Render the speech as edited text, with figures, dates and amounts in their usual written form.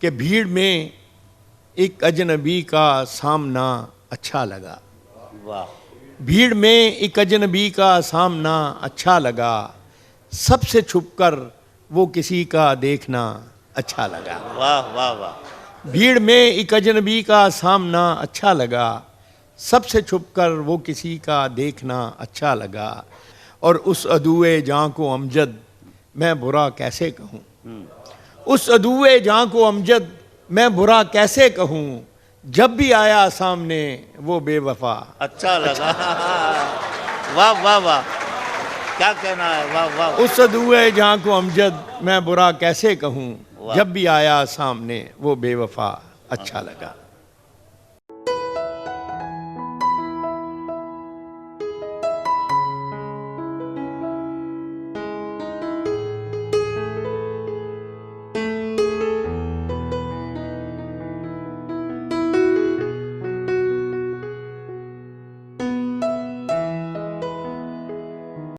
कि भीड़ में एक अजनबी का सामना अच्छा लगा। वाह भीड़ में एक अजनबी का सामना अच्छा लगा, सबसे छुपकर वो किसी का देखना अच्छा लगा। वाह वाह वाह। भीड़ में एक अजनबी का सामना अच्छा लगा, सबसे छुपकर वो किसी का देखना अच्छा लगा। और उस अदुए जां को अमजद मैं बुरा कैसे कहूँ, उस अदुए जां को अमजद मैं बुरा कैसे कहूँ, जब भी आया सामने वो बेवफा अच्छा लगा। वाह वाह वाह, क्या कहना है, वाह वाह। उस अदुए जां को अमजद मैं बुरा कैसे कहूँ, जब भी आया सामने वो बेवफा अच्छा लगा।